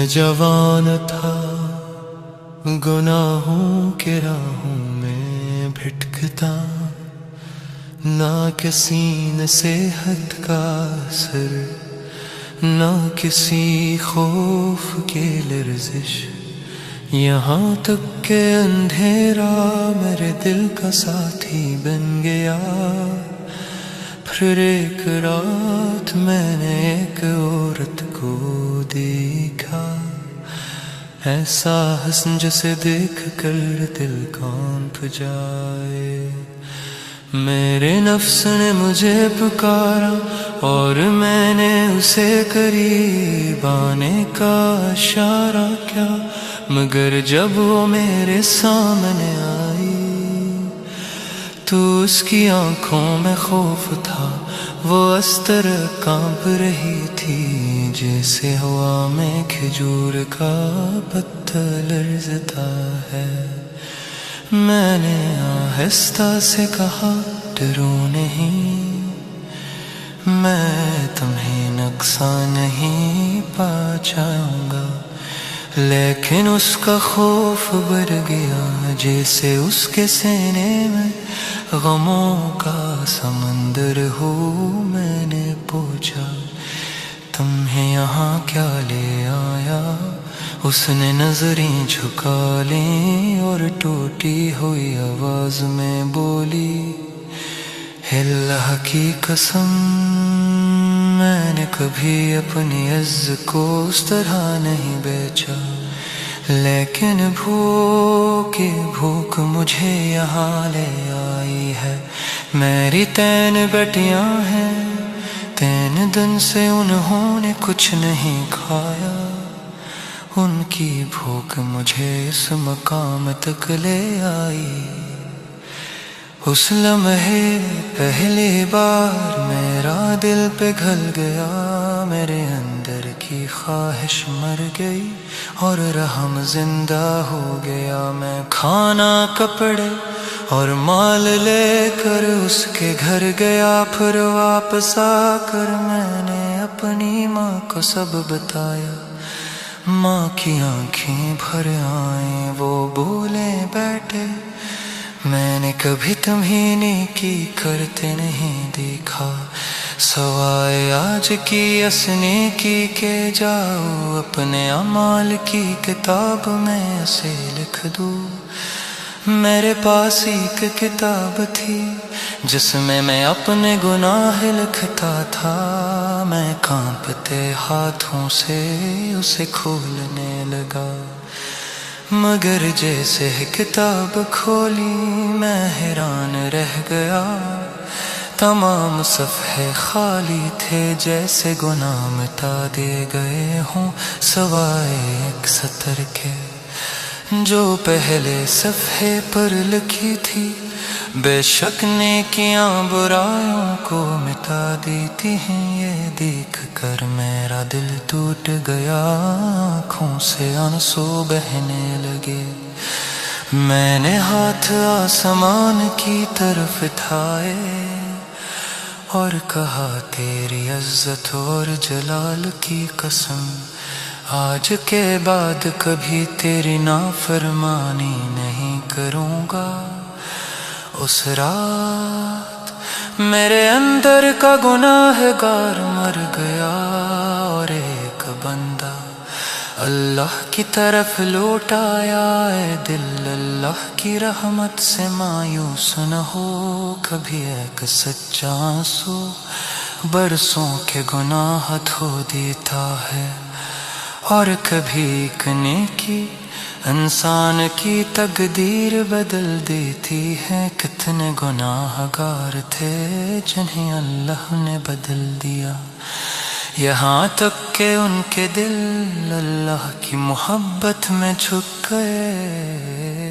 میں جوان تھا گناہوں کے راہوں میں بھٹکتا، نہ کسی نصیحت کا اثر، نہ کسی خوف کی لرزش، یہاں تک کہ اندھیرا میرے دل کا ساتھی بن گیا۔ پھر ایک رات میں نے ایک عورت کو دیکھا، ایسا حسن جسے دیکھ کر دل کانپ جائے۔ میرے نفس نے مجھے پکارا اور میں نے اسے قریب آنے کا اشارہ کیا، مگر جب وہ میرے سامنے آئی تو اس کی آنکھوں میں خوف تھا، وہ اس طرح کانپ رہی تھی جیسے ہوا میں کھجور کا پتا لرزتا ہے۔ میں نے آہستہ سے کہا ڈرو نہیں، میں تمہیں نقصان نہیں پہنچاؤں گا، لیکن اس کا خوف بڑھ گیا جیسے اس کے سینے میں غموں کا سمندر ہو۔ میں نے پوچھا تمہیں یہاں کیا لے آیا؟ اس نے نظریں جھکا لیں اور ٹوٹی ہوئی آواز میں بولی، اللہ کی قسم میں نے کبھی اپنی عزت کو اس طرح نہیں بیچا، لیکن بھوک مجھے یہاں لے آئی ہے۔ میری 3 بیٹیاں ہیں، 3 دن سے انہوں نے کچھ نہیں کھایا، ان کی بھوک مجھے اس مقام تک لے آئی۔ اس لمحے پہلی بار میرا دل پگھل گیا، میرے اندر کی خواہش مر گئی اور رحم زندہ ہو گیا۔ میں کھانا، کپڑے اور مال لے کر اس کے گھر گیا، پھر واپس آ کر میں نے اپنی ماں کو سب بتایا۔ ماں کی آنکھیں بھر آئیں، وہ بولے بیٹے میں نے کبھی تمہیں نیکی کرتے نہیں دیکھا، سوائے آج کی اسنے کی کہ جاؤ اپنے اعمال کی کتاب میں اسے لکھ دو۔ میرے پاس ایک کتاب تھی جس میں اپنے گناہ لکھتا تھا، میں کانپتے ہاتھوں سے اسے کھولنے لگا، مگر جیسے کتاب کھولی میں حیران رہ گیا۔ تمام صفحے خالی تھے جیسے گناہ مٹا دیے گئے ہوں، سوائے ایک سطر کے جو پہلے صفحے پر لکھی تھی، بے شک نیکیاں برائیوں کو مٹا دیتی ہیں۔ یہ دیکھ کر میرا دل ٹوٹ گیا، آنکھوں سے آنسو بہنے لگے۔ میں نے ہاتھ آسمان کی طرف اٹھائے اور کہا تیری عزت اور جلال کی قسم، آج کے بعد کبھی تیری نافرمانی نہیں کروں گا۔ اس رات میرے اندر کا گناہ گار مر گیا اور ایک بندہ اللہ کی طرف لوٹ آیا۔ اے دل اللہ کی رحمت سے مایوس نہ ہو، کبھی ایک سچا آنسو برسوں کے گناہ دھو دیتا ہے، اور کبھی ایک نیکی انسان کی تقدیر بدل دیتی ہے۔ کتنے گناہ گار تھے جنہیں اللہ نے بدل دیا، یہاں تک کہ ان کے دل اللہ کی محبت میں جھک گئے۔